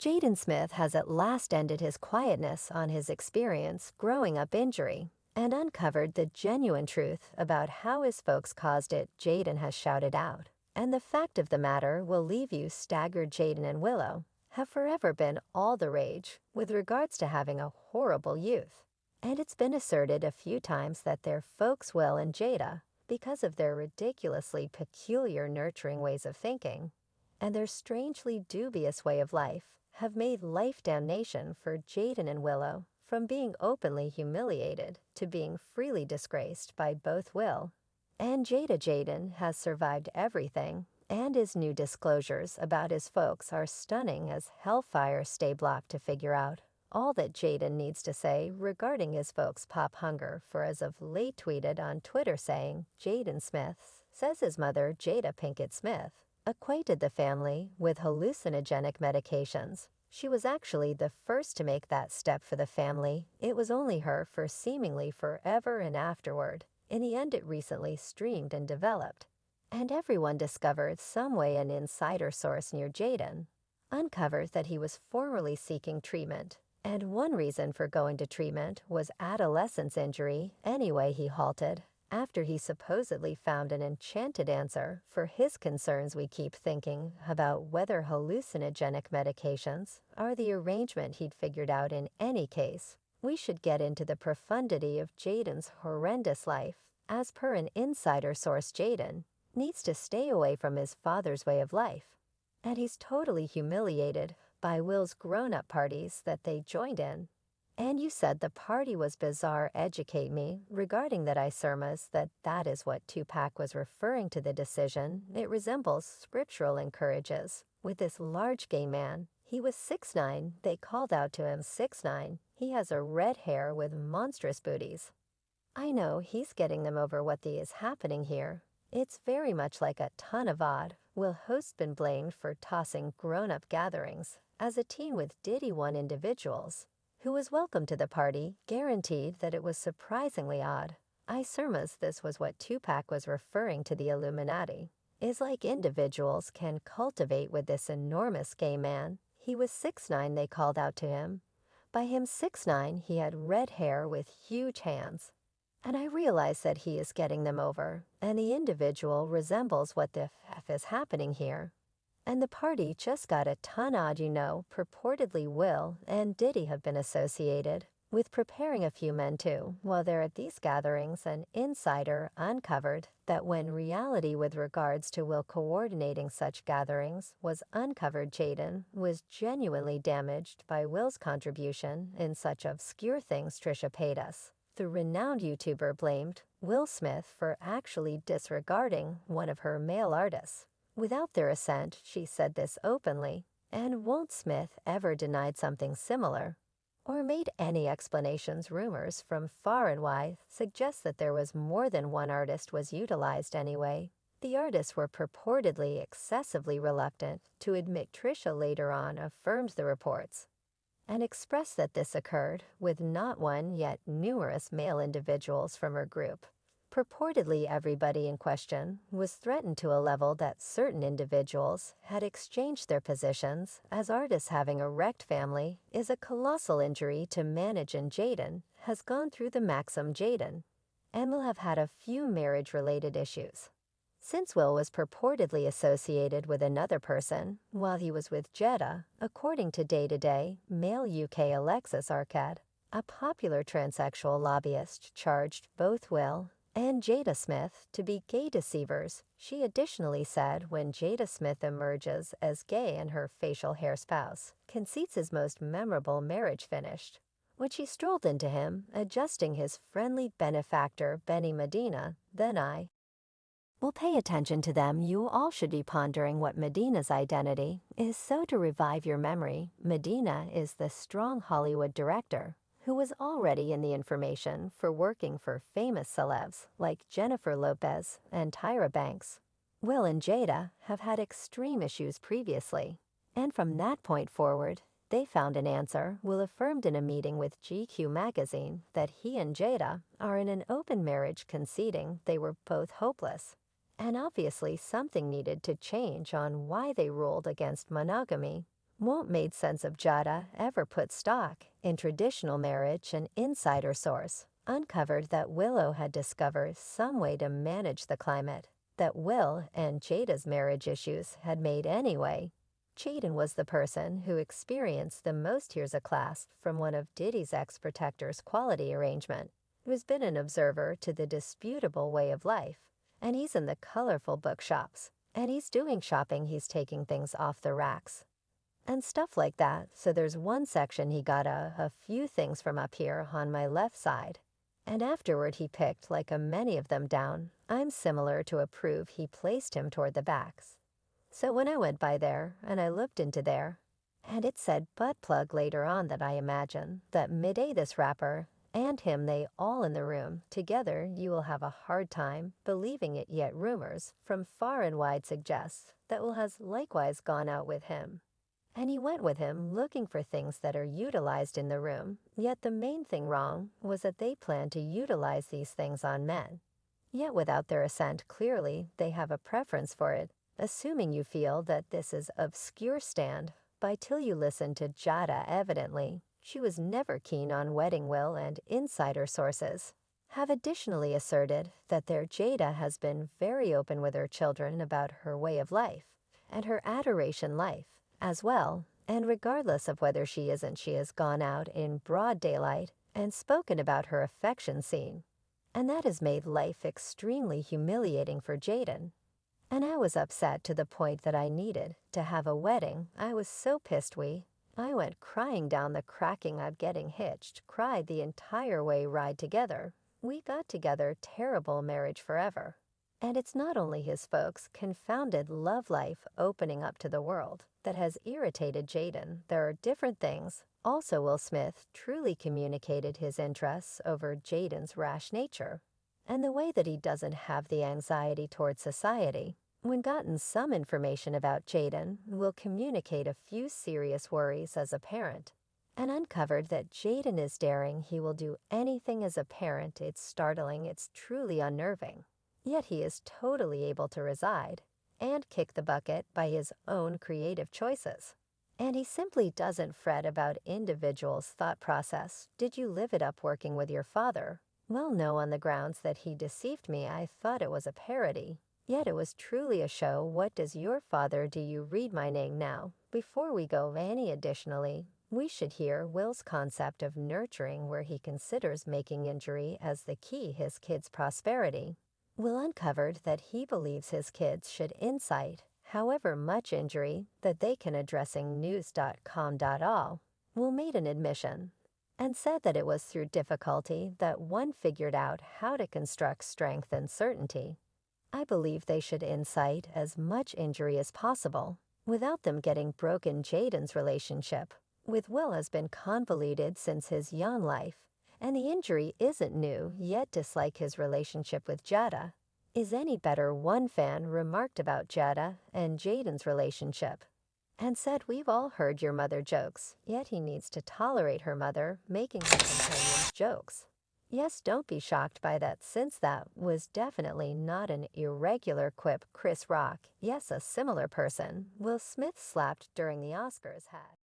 Jaden Smith has at last ended his quietness on his experience growing up injury and uncovered the genuine truth about how his folks caused it. Jaden has shouted out, and the fact of the matter will leave you staggered. Jaden and Willow have forever been all the rage with regards to having a horrible youth, and it's been asserted a few times that their folks, Will and Jada, because of their ridiculously peculiar nurturing ways of thinking and their strangely dubious way of life, have made life damnation for Jaden and Willow, from being openly humiliated to being freely disgraced by both Will and Jada. Jaden has survived everything, and his new disclosures about his folks are stunning as hellfire. Stay blocked to figure out all that Jaden needs to say regarding his folks' pop hunger, for as of late tweeted on Twitter saying Jaden Smith says his mother, Jada Pinkett Smith, acquainted the family with hallucinogenic medications. She was actually the first to make that step for the family. It was only her for seemingly forever, and afterward, in the end, it recently streamed and developed. And everyone discovered some way. An insider source near Jaden uncovered that he was formerly seeking treatment, and one reason for going to treatment was adolescence injury. Anyway, he halted after he supposedly found an enchanted answer for his concerns. We keep thinking about whether hallucinogenic medications are the arrangement he'd figured out. In any case, we should get into the profundity of Jaden's horrendous life. As per an insider source, Jaden needs to stay away from his father's way of life, and he's totally humiliated by Will's grown-up parties that they joined in. And you said the party was bizarre. Educate me regarding that. I surmise that is what Tupac was referring to. The decision, it resembles scriptural encourages with this large gay man. He was 6'9". They called out to him 6'9". He has a red hair with monstrous booties. I know he's getting them over what is happening here. It's very much like a ton of odd. Will hosts been blamed for tossing grown-up gatherings as a teen with Diddy. One individuals who was welcome to the party guaranteed that it was surprisingly odd. I surmise this was what Tupac was referring to. The Illuminati is like individuals can cultivate with this enormous gay man. He was 6'9". They called out to him. By him 6'9", he had red hair with huge hands. And I realize that he is getting them over, and the individual resembles what the f is happening here. And the party just got a ton odd. Purportedly Will and Diddy have been associated with preparing a few men too. While they're at these gatherings, an insider uncovered that when reality with regards to Will coordinating such gatherings was uncovered, Jaden was genuinely damaged by Will's contribution in such obscure things. Trisha Paytas, the renowned YouTuber, blamed Will Smith for actually disregarding one of her male artists without their assent. She said this openly, and won't Smith ever denied something similar or made any explanations. Rumors from far and wide suggest that there was more than one artist was utilized anyway. The artists were purportedly excessively reluctant to admit. Trisha later on affirmed the reports and expressed that this occurred with not one yet numerous male individuals from her group. Purportedly, everybody in question was threatened to a level that certain individuals had exchanged their positions, as artists. Having a wrecked family is a colossal injury to manage, and Jaden has gone through the maxim. Jaden and will have had a few marriage-related issues since Will was purportedly associated with another person while he was with Jada, according to Day-to-Day Mail. UK Alexis Arcade, a popular transsexual lobbyist, charged both Will and Jada Smith to be gay deceivers. She additionally said when Jada Smith emerges as gay and her facial hair spouse concedes his most memorable marriage finished when she strolled into him, adjusting his friendly benefactor Benny Medina. Then I will pay attention to them. You all should be pondering what Medina's identity is. So to revive your memory, Medina is the strong Hollywood director who was already in the information for working for famous celebs like Jennifer Lopez and Tyra Banks. Will and Jada have had extreme issues previously, and from that point forward, they found an answer. Will affirmed in a meeting with GQ magazine that he and Jada are in an open marriage, conceding they were both hopeless. And obviously something needed to change on why they ruled against monogamy. Won't made sense of Jada ever put stock in traditional marriage. An insider source uncovered that Willow had discovered some way to manage the climate that Will and Jada's marriage issues had made anyway. Jaden was the person who experienced the most years of class from one of Diddy's ex-protector's quality arrangement, who's been an observer to the disputable way of life, and he's in the colorful bookshops, and he's doing shopping, he's taking things off the racks and stuff like that. So there's one section he got a few things from up here on my left side. And afterward he picked like a many of them down. I'm similar to a proof he placed him toward the backs. So when I went by there and I looked into there, and it said butt plug later on, that I imagine that midday this rapper and him, they all in the room together, you will have a hard time believing it, yet rumors from far and wide suggest that Will has likewise gone out with him. And he went with him looking for things that are utilized in the room, yet the main thing wrong was that they plan to utilize these things on men. Yet without their assent, clearly they have a preference for it, assuming you feel that this is obscure stand by till you listen to Jada. Evidently, she was never keen on wedding Will, and insider sources have additionally asserted that their Jada has been very open with her children about her way of life and her adoration life as well, and regardless of whether she has gone out in broad daylight and spoken about her affection scene. And that has made life extremely humiliating for Jaden. And I was upset to the point that I needed to have a wedding. I was so pissed I went crying down the cracking of getting hitched, cried the entire way ride together. We got together, terrible marriage forever. And it's not only his folks' confounded love life opening up to the world that has irritated Jaden. There are different things. Also, Will Smith truly communicated his interests over Jaden's rash nature and the way that he doesn't have the anxiety towards society. When gotten some information about Jaden, will communicate a few serious worries as a parent, and uncovered that Jaden is daring. He will do anything as a parent. It's startling, it's truly unnerving. Yet he is totally able to reside and kick the bucket by his own creative choices. And he simply doesn't fret about individuals' thought process. Did you live it up working with your father? Well, no, on the grounds that he deceived me. I thought it was a parody. Yet it was truly a show. What does your father do? You read my name now. Before we go any additionally, we should hear Will's concept of nurturing, where he considers making injury as the key his kids' prosperity. Will uncovered that he believes his kids should incite, however much injury, that they can. Addressing news.com.all, Will made an admission and said that it was through difficulty that one figured out how to construct strength and certainty. I believe they should incite as much injury as possible without them getting broken. Jaden's relationship with Will has been convoluted since his young life, and the injury isn't new, yet dislike his relationship with Jada is any better. One fan remarked about Jada and Jaden's relationship and said, we've all heard your mother jokes, yet he needs to tolerate her mother making her companions jokes. Yes, don't be shocked by that, since that was definitely not an irregular quip. Chris Rock, yes, a similar person, Will Smith slapped during the Oscars had